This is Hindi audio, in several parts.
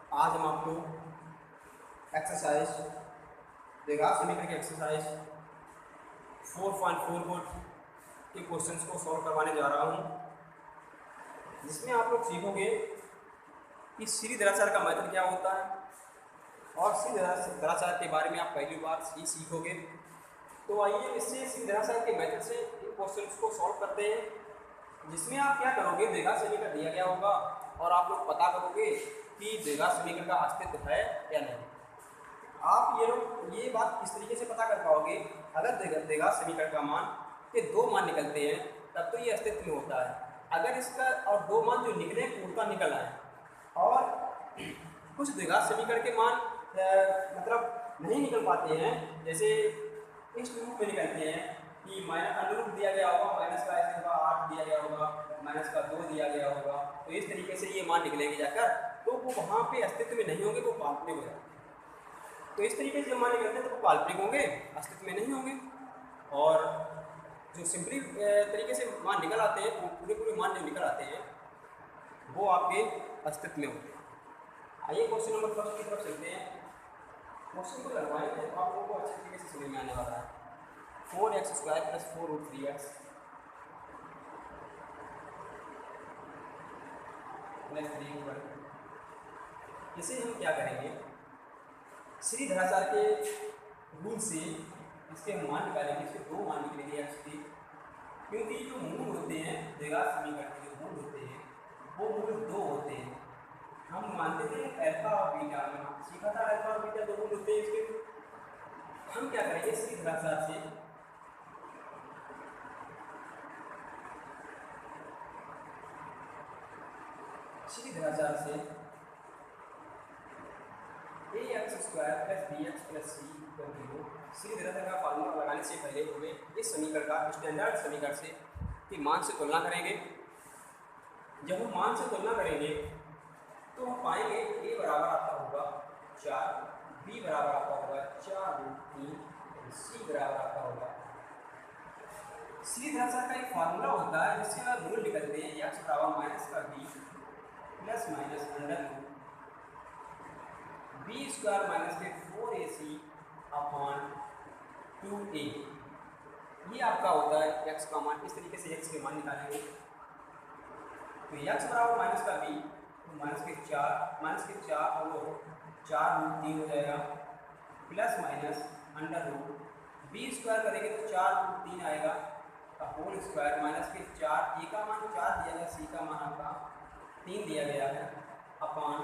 आज हम आपको एक्सरसाइज द्विघात समीकरण की एक्सरसाइज 4.4 के क्वेश्चंस को सॉल्व करवाने जा रहा हूं, जिसमें आप लोग सीखोगे कि सीधी दराचार का मेथड क्या होता है और सीधी दराचार के बारे में आप पहली बार ही सीखोगे। तो आइए इससे सीधी दराचार के मेथड से इन क्वेश्चंस को सॉल्व करते हैं, जिसमें आप क्या करोगे, द्विघात समीकरण दिया गया होगा और आप लोग पता करोगे कि द्विघात समीकरण का अस्तित्व है या नहीं। आप ये बात किस तरीके से पता कर पाओगे, अगर द्विघात समीकरण का मान के दो मान निकलते हैं तब तो ये अस्तित्व में होता है। अगर इसका और दो मान जो निकले पूर्णतः निकल आए और कुछ द्विघात समीकरण के मान मतलब नहीं निकल पाते हैं, जैसे इस रूप में निकलते हैं कि माइनस अनुरूप दिया गया होगा, माइनस का ऐसे होगा 8 दिया गया होगा, माइनस का 2 दिया गया होगा, तो इस तरीके से ये मान निकलेंगे जाकर, तो वो वहाँ पे अस्तित्व में नहीं होंगे, वो काल्पनिक हो जाएंगे। तो इस तरीके से मान निकलते हैं तो वो काल्पनिक होंगे, अस्तित्व में नहीं होंगे। और जो सिंपली तरीके से मान निकल आते हैं, वो पूरे मान जो निकल आते हैं वो आपके अस्तित्व में होते हैं। आइए क्वेश्चन नंबर फर्स्ट की तरफ चलते हैं। क्वेश्चन को लगवाएंगे तो आप लोगों को अच्छे तरीके से समझ में आने वाला है। 4x² + 4√3x + 3 इसे हम क्या करेंगे, सीधी दराचार के रूल से इसके मान निकालेंगे, इसके दो मान निकलेंगे x के, क्योंकि जो मूल होते हैं द्विघात समीकरण के जो मूल होते हैं वो मूल दो होते हैं। हम मानते थे अल्फा और बीटा में सीखा था, अल्फा और बीटा दो मूल होते हैं इसके। हम क्या करेंगे, सीधी दराचार से ax² + bx + c = 0 सीधी दराचार का फार्मूला लगाने से पहले हमें इस समीकरण का स्टैंडर्ड समीकरण से के मान से तुलना करेंगे। जब हम मान से तुलना करेंगे तो हम पाएंगे a बराबर आपका होगा 4, b बराबर आपका होगा 4√3, c बराबर आपका होगा। सीधी दराचार का एक फार्मूला होता है जिससे हम मूल निकलते हैं, x बराबर माइनस का b plus minus under root b² minus के 4ac अपॉन 2a। ये आपका होता है x का मान। इस तरीके से x के मान निकालेंगे तो x बराबर माइनस का b तो माइनस के 4 और वो 4√3 हो जाएगा plus minus under root b² करेंगे तो 4√3 आएगा का होल स्क्वायर माइनस के 4, a का मान 4 दिया गया, c का मान आपका 3 दिया गया है अपॉन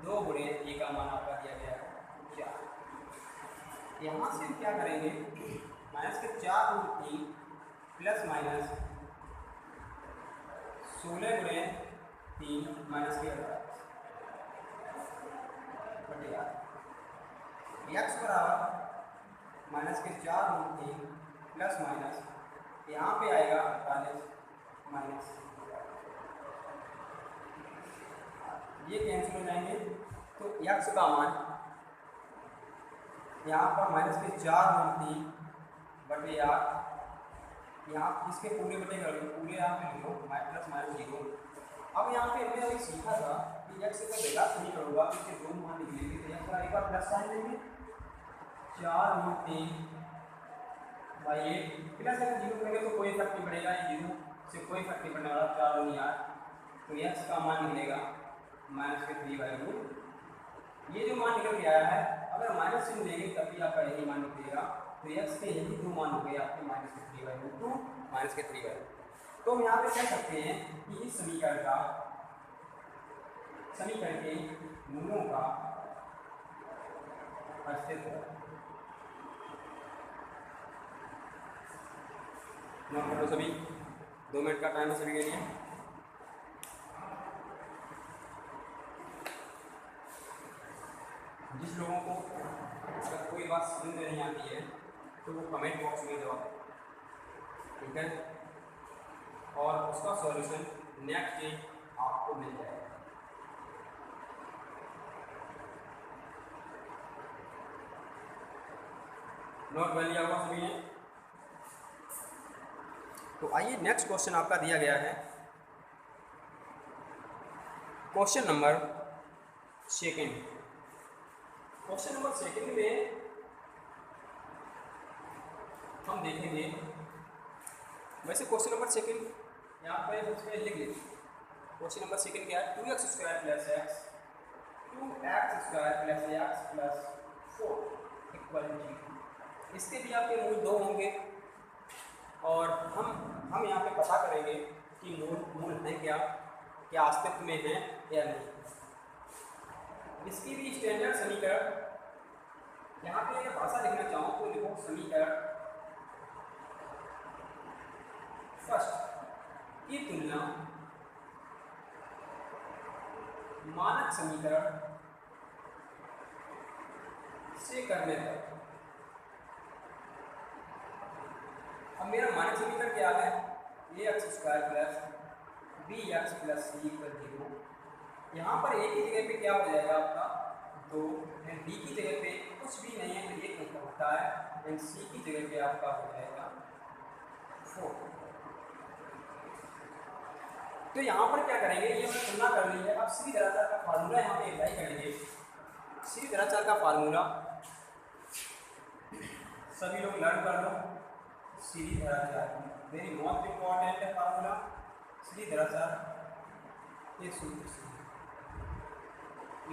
2 गुणे a का मान आपका दिया गया है 4। यहाँ से क्या करेंगे, माइनस के 4√3 प्लस माइनस 16 गुणे 3 माइनस के 48 x बराबर माइनस के 4√3 प्लस माइनस यहाँ पे आएगा 48 माइनस, ये कैंसिल हो जाएंगे तो x का मान यहाँ पर माइनस के 4√3 बटे 8, यहाँ इसके पूरे बटे कर लो, पूरे यहाँ पे लिखो प्लस माइनस 0। अब यहाँ पे हमने अभी सीखा था कि x का द्विघात समीकरण होगा, इसके दो मान निकलेंगे तो यहाँ पर एक बार प्लस साइन लेंगे 4√3 बाई 8 प्लस अगर 0 करेंगे तो कोई फर्क नहीं पड़ेगा, 0 से कोई फर्क नहीं पड़ने वाला, 4 और 8 तो x का मान निकलेगा माइनस के 3/2। ये जो मान निकल के आया है, अगर माइनस चिन्ह लेंगे तब भी आपका यही मान निकलेगा, तो x के यही दो मान हो गए आपके माइनस के 3/2 माइनस के 3/2। तो हम यहाँ पे कह सकते हैं कि इस समीकरण के मूलों का अस्तित्व है। नोट कर लो सभी, 2 मिनट का टाइम है सभी के लिए। जिस लोगों को अगर कोई बात समझ में नहीं आती है तो वो कमेंट बॉक्स में जवाब, ठीक है, और उसका सॉल्यूशन नेक्स्ट डे आपको मिल जाएगा। नोट कर लिया होगा सभी ने। तो आइए नेक्स्ट क्वेश्चन आपका दिया गया है, question number second. Question number second में हम देखेंगे, वैसे क्वेश्चन नंबर सेकेंड यहाँ पर उसमें लिख लीजिए। क्वेश्चन नंबर सेकेंड क्या है, 2x square plus x 2x square plus x plus 4 equal 0। इसके भी आपके मूल 2 होंगे और हम यहाँ पे पता करेंगे कि मूल हैं क्या अस्तित्व में हैं या नहीं। इसकी भी स्टैंडर्ड समीकरण यहाँ पे अगर भाषा लिखना चाहूँ तो लिखो समीकरण फर्स्ट की तुलना मानक समीकरण से करने पर। अब मेरा मानक समीकरण क्या है, a x square plus b x plus c equal 0। यहाँ पर ए की जगह पे क्या हो जाएगा आपका 2, एंड बी की जगह पे कुछ भी नहीं है तो 1 होता है, एंड सी की जगह पे आपका हो जाएगा 4। तो यहाँ पर क्या करेंगे, ये हमने तुलना कर ली है। अब श्रीधराचार्य का फार्मूला यहाँ पे अप्लाई करेंगे। श्रीधराचार्य का फार्मूला सभी लोग लर्न कर लो। श्रीधराचार्य वेरी मोस्ट इम्पॉर्टेंट है फार्मूला। श्रीधराचार्य ये सूत्र से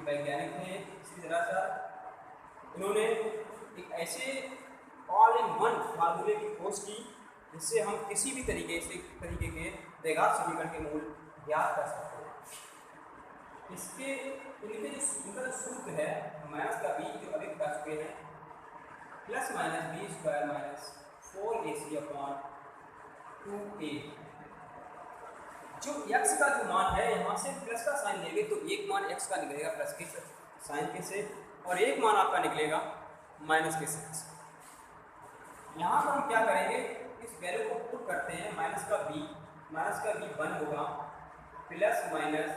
वैज्ञानिक थे श्रीधराचार्य। इन्होंने एक ऐसे ऑल इन वन फार्मूले की खोज की जिससे हम किसी भी तरीके के द्विघात समीकरण के मूल ज्ञात कर सकते हैं। इनका जो सूत्र है माइनस का बी जो अभी बता चुके हैं, plus minus B square minus 4ac upon 2a। जो x का जो मान है यहाँ से प्लस का साइन लेंगे तो एक मान x का निकलेगा प्लस के साइन के से, और एक मान आपका निकलेगा माइनस के साइन से। यहाँ पर हम क्या करेंगे, इस वैल्यू को पुट करते हैं। माइनस का b 1 होगा, प्लस माइनस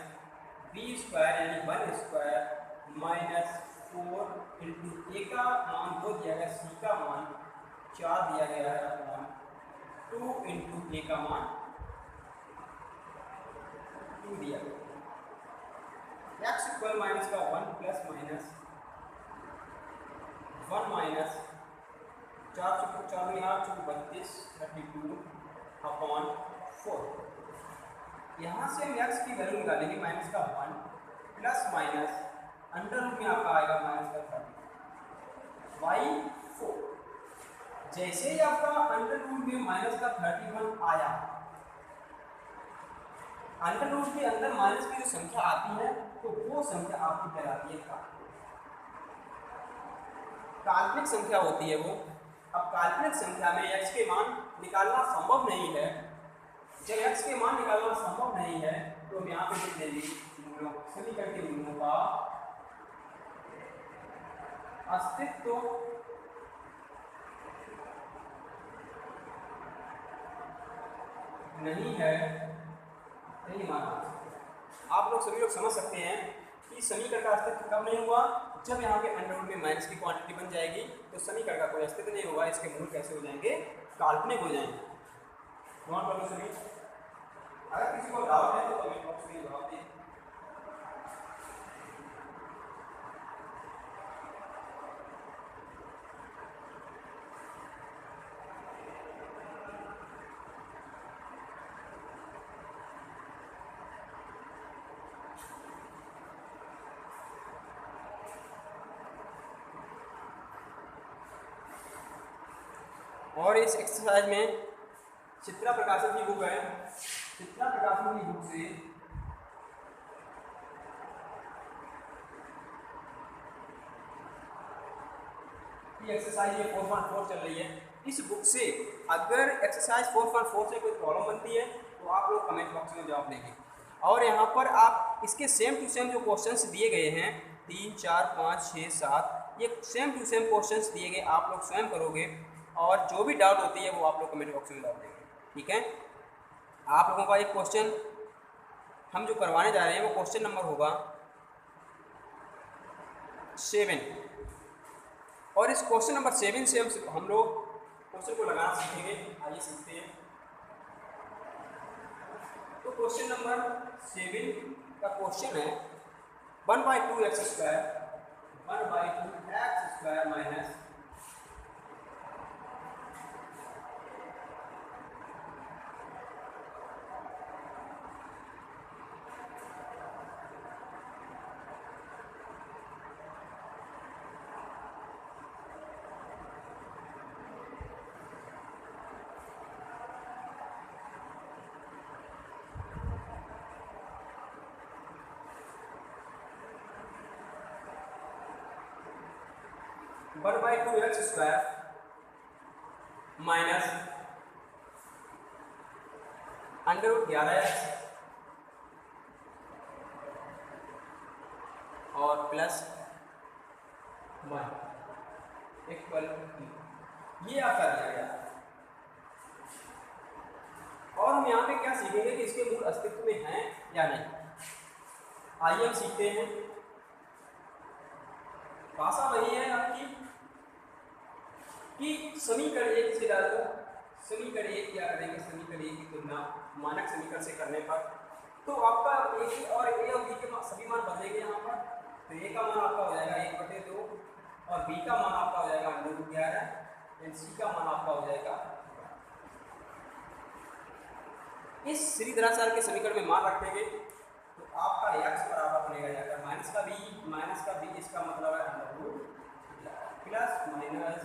बी स्क्वायर यानी 1 स्क्वायर माइनस 4 इंटू ए का मान 2 दिया गया, सी का मान 4 दिया गया है, अपॉन 2 इंटू ए का मान 2 दिया गया। एक्स इक्वल माइनस का 1 प्लस माइनस 1 माइनस 4 चुक 4 यहाँ चुक 32 32 अपॉन 4। यहाँ से हम एक्स की वैल्यू निकालेंगे माइनस का 1 प्लस माइनस अंडर रूट में आपका आएगा माइनस का 30 बाई 4। जैसे ही आपका अंडर रूट में माइनस का 31 आया, अंडर रूट के अंदर माइनस की जो संख्या आती है तो वो संख्या आपकी कहलाती है काल्पनिक संख्या होती है वो। अब काल्पनिक संख्या में x के मान निकालना संभव नहीं है। जब x के मान निकालना संभव नहीं है तो हम यहाँ पे लिख देंगे मूलों, समीकरण के मूलों का अस्तित्व नहीं है, नहीं माना। आप लोग सभी लोग समझ सकते हैं कि समीकरण का अस्तित्व कब नहीं हुआ, जब यहाँ पे अंडर रूट में माइनस की क्वांटिटी बन जाएगी तो समीकरण का कोई अस्तित्व नहीं होगा। इसके मूल कैसे हो जाएंगे, काल्पनिक हो जाएंगे। नोट कर लो सभी। अगर किसी को डाउट है तो कमेंट बॉक्स में जवाब दें। और इस एक्सरसाइज में चित्रा प्रकाशन की बुक है, चित्रा प्रकाशन की बुक से ये एक्सरसाइज ये 4.4 चल रही है। इस बुक से अगर एक्सरसाइज 4.4 से कोई प्रॉब्लम बनती है तो आप लोग कमेंट बॉक्स में जवाब देंगे। और यहाँ पर आप इसके सेम टू सेम जो क्वेश्चंस दिए गए हैं 3, 4, 5, 6, 7 ये सेम टू सेम क्वेश्चंस दिए गए, आप लोग स्वयं करोगे और जो भी डाउट होती है वो आप लोग कमेंट बॉक्स में जवाब देंगे। ठीक है, आप लोगों का एक क्वेश्चन हम जो करवाने जा रहे हैं वो क्वेश्चन नंबर होगा 7, और इस क्वेश्चन नंबर 7 से हम लोग क्वेश्चन को लगाना सीखेंगे। आइए सीखते हैं। तो क्वेश्चन नंबर 7 का क्वेश्चन है 1/2 x² minus one by two x square minus √11x और प्लस 1 इक्वल ये आपका दिया गया। और हम यहाँ पे क्या सीखेंगे कि इसके मूल अस्तित्व में हैं या नहीं। आइए हम सीखते हैं। भाषा वही है आपकी कि समीकरण एक से डाल दो, समीकरण एक क्या करेंगे, समीकरण एक की तुलना मानक समीकरण से करने पर तो आपका ए और ए और बी के सभी मान बदलेंगे यहाँ पर। तो ए का मान आपका हो जाएगा 1/2 और बी का मान आपका हो जाएगा √11 एंड सी का मान आपका हो जाएगा। इस श्री धराचार के समीकरण में मान रखेंगे तो आपका x बराबर बनेगा जाकर माइनस का b इसका मतलब है √ प्लस माइनस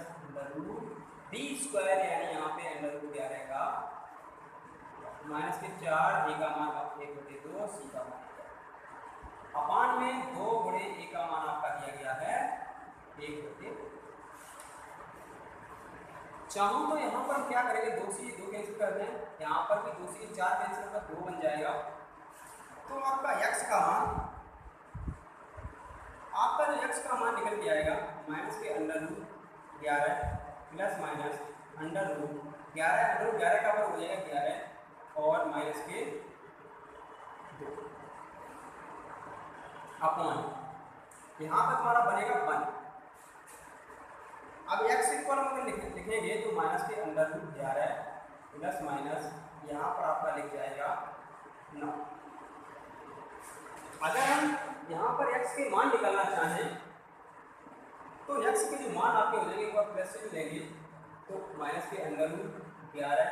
√b² यानी यहाँ पे √11 रहेगा माइनस के 4 a का मान 1/2 सी का मान अपान में 2 गुणे a का मान आपका दिया गया है 1/2। चाहूँ तो यहाँ पर क्या करेंगे, 2 से 2 कैंसिल कर दें, यहाँ पर भी 2 से 4 कैंसिल कर 2 बन जाएगा। तो आपका x का मान x का मान निकल के आएगा माइनस के √11 प्लस माइनस √11 का वर्ग हो जाएगा 11 और माइनस के 2 अपॉन यहाँ पर तुम्हारा बनेगा 1। अब x इक्वल हम लिखेंगे तो माइनस के √11 प्लस माइनस यहाँ पर आपका लिख जाएगा 9। अगर हम यहाँ पर x के मान निकालना चाहें तो x के जो मान आपके हो जाएंगे एक बार प्लस से लेंगे तो माइनस के √11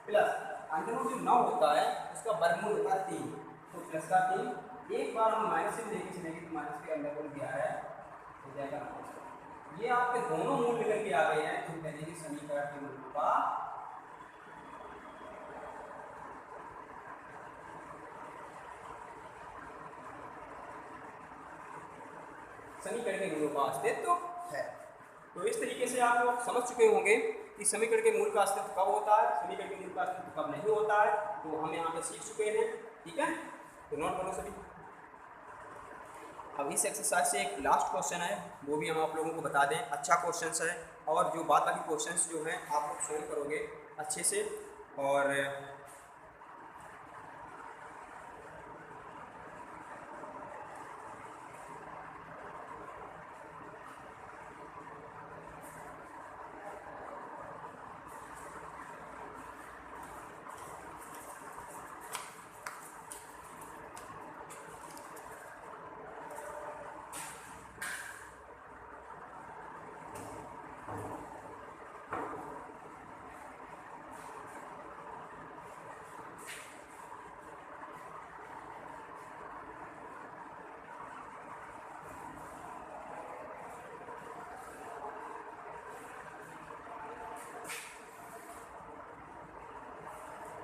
प्लस √9 जो होता है उसका वर्गमूल होता है 3 तो प्लस का 3 एक बार हम माइनस से लेके चलेंगे तो माइनस के √11 हो जाएगा। ये आपके दोनों मूल निकल के आ गए हैं तो पहले की समीकरण के मूल का समीकरण के मूल का अस्तित्व है। तो इस तरीके से आप लोग समझ चुके होंगे कि समीकरण के मूल का अस्तित्व कब होता है, समीकरण के मूल का अस्तित्व कब नहीं होता है। तो हम यहाँ पे सीख चुके हैं, ठीक है। तो नोट करो सभी। अब इस एक्सरसाइज से एक लास्ट क्वेश्चन है, वो भी हम आप लोगों को बता दें। अच्छा क्वेश्चन है और जो बात बाकी क्वेश्चंस जो हैं आप लोग सोल्व करोगे अच्छे से। और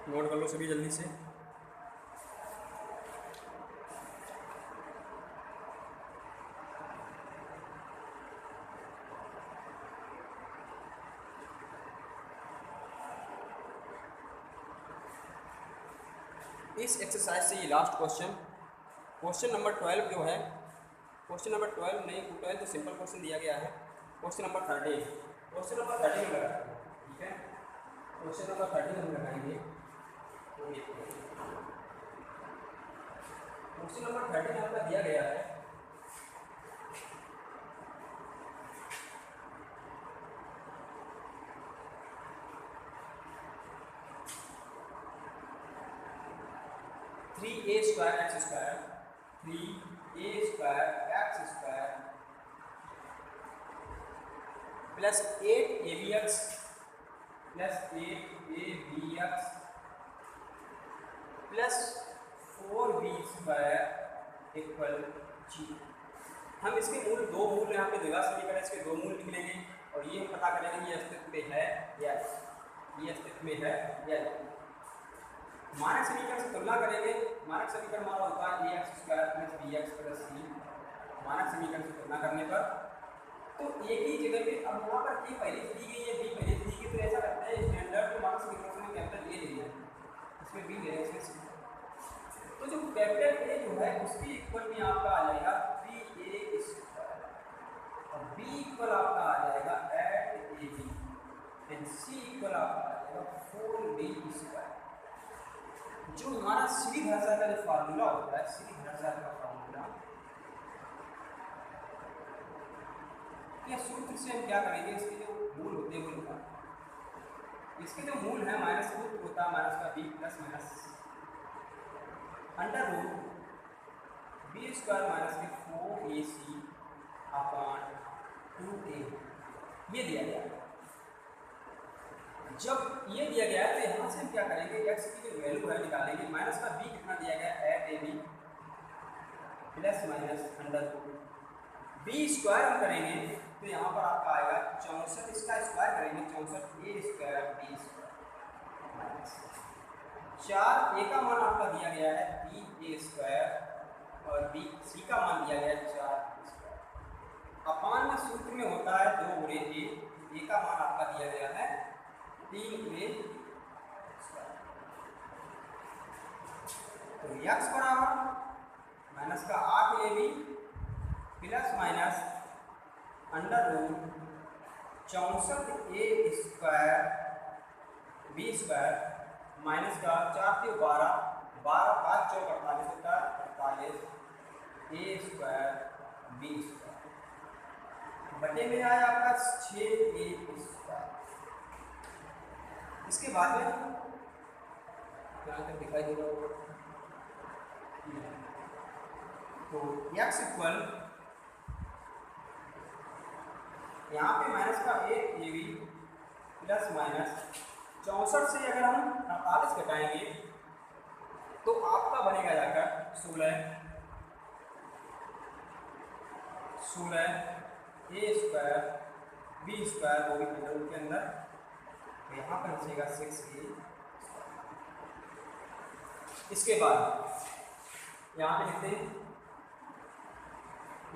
नोट कर लो सभी जल्दी से। इस एक्सरसाइज से ये लास्ट क्वेश्चन नंबर 12 जो है, क्वेश्चन नंबर 12 नहीं 12 तो सिंपल क्वेश्चन दिया गया है। क्वेश्चन नंबर 13 में लगा, ठीक है। क्वेश्चन नंबर 13 हम लगाएंगे। क्वेश्चन नंबर 13 आपका दिया गया है (3a² x², 3a² x² plus 8abx plus 8abx plus 4b² equal 0। हम इसके दो मूल यहाँ पे द्विघात समीकरण इसके दो मूल निकलेंगे और ये हम पता करेंगे ये अस्तित्व में है या ये अस्तित्व में है या नहीं। मानक समीकरण से तुलना करेंगे। मानक समीकरण हमारा होता है ax² plus bx plus c। मानक समीकरण से तुलना करने पर तो एक ही जगह पे अब वहाँ पर a पहले से दी गई है b पहले से दी गई, तो ऐसा करते हैं स्टैंडर्ड तो मानक समीकरण में कैपिटल a ले लिया, इसमें b ले रहे हैं, इसमें c। तो जो कैपिटल a जो है उसकी इक्वल में आपका आ जाएगा 3a² और b इक्वल आपका आ जाएगा 8ab एंड c इक्वल आपका आ जाएगा 4b²। जो हमारा सीधी धराशायी का जो फार्मूला होता है, सीधी धराशायी का फार्मूला, या सूत्र से हम क्या करेंगे, इसके जो मूल होते हैं वो निकालेंगे। इसके जो मूल है माइनस रूट होता है माइनस का b plus minus under root b² minus के 4ac अपॉन 2a ये दिया गया। जब ये दिया गया है तो यहाँ से हम क्या करेंगे, x की जो वैल्यू है निकालेंगे। माइनस का b कितना दिया गया है 8ab plus minus under root b² हम करेंगे तो यहाँ पर आपका आएगा 64, इसका स्क्वायर करेंगे 64a² b² माइनस 4a का मान आपका दिया गया है 3a² और c का मान दिया गया है 4a²। अपान में सूत्र में होता है 2 गुणे a का मान आपका दिया गया है 3a²। तो x बराबर माइनस का 8ab plus minus under root 64a² b² minus का 4 से 12 12 5 4 48 होता है 48a² b² बटे में आया आपका 6a²। इसके बाद में यहाँ तक दिखाई दे रहा होगा तो x इक्वल यहाँ पे माइनस का 8ab प्लस माइनस 64 से अगर हम 48 घटाएंगे तो आपका बनेगा जाकर 16 a² b² वो भी के अंदर, यहाँ पर बचेगा 6a। इसके बाद यहाँ पे लिखते हैं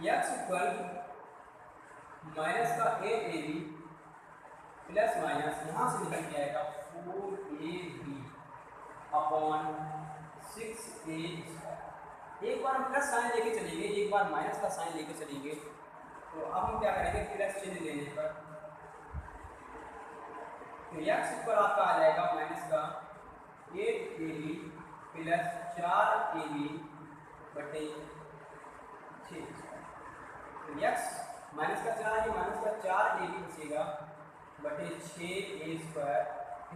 x इक्वल माइनस का 8ab प्लस माइनस यहाँ से निकल के आएगा 4ab अपॉन 6a²। एक बार हम प्लस साइन लेके चलेंगे, एक बार माइनस का साइन लेके चलेंगे। तो अब हम क्या करेंगे, प्लस चिन्ह लेने पर तो x ऊपर आपका आ जाएगा माइनस का 8ab प्लस 4ab बटे 6। तो x माइनस का 4 है, माइनस का 4ab बचेगा बटे 6a²।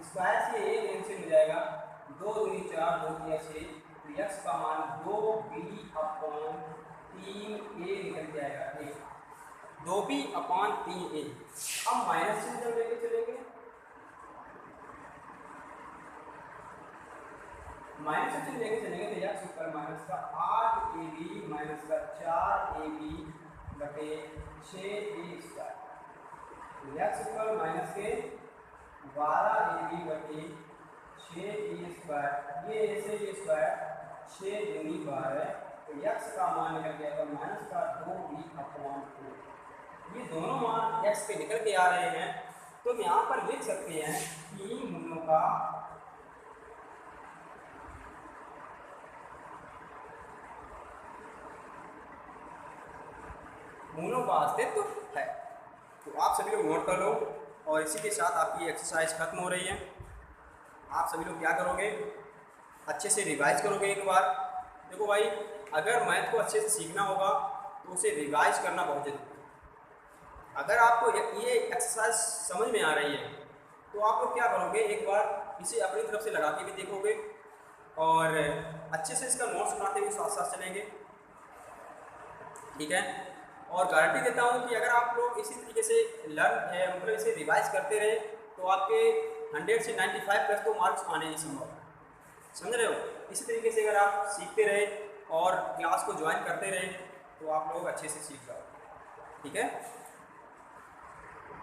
स्क्वायर से a कैंसिल हो जाएगा, 2 दूनी 4 2 तिया 6। तो x का मान 2b अपॉन 3a निकल के आएगा 2b अपॉन 3a। अब माइनस चिन्ह जब लेके चलेंगे, माइनस चिन्ह लेके चलेंगे तो x ऊपर माइनस का 8ab माइनस का 4ab बटे 6a²। x ऊपर माइनस के 12ab बटे 6a²। ये ऐसे ये स्क्वायर 6 दूनी 12। तो x का मान निकल गया तो माइनस का 2b अपॉन 2। ये दोनों मान x पे निकल के आ रहे हैं तो हम यहाँ पर लिख सकते हैं कि मूलों का अस्तित्व है। तो आप सभी लोग नोट कर लो और इसी के साथ आपकी एक्सरसाइज खत्म हो रही है। आप सभी लोग क्या करोगे, अच्छे से रिवाइज करोगे एक बार। देखो भाई, अगर मैथ को अच्छे से सीखना होगा तो उसे रिवाइज करना बहुत जरूरी है। अगर आपको ये एक्सरसाइज समझ में आ रही है तो आप लोग क्या करोगे, एक बार इसे अपनी तरफ से लगा के भी देखोगे और अच्छे से इसका नोट्स बनाते हुए साथ साथ चलेंगे। ठीक है। और गारंटी देता हूँ कि अगर आप लोग इसी तरीके से मतलब इसे रिवाइज करते रहे तो आपके 100 से 95 प्लस तो मार्क्स आने ही संभव है, समझ रहे हो। इसी तरीके से अगर आप सीखते रहे और क्लास को ज्वाइन करते रहे तो आप लोग अच्छे से सीख जाओ, ठीक है।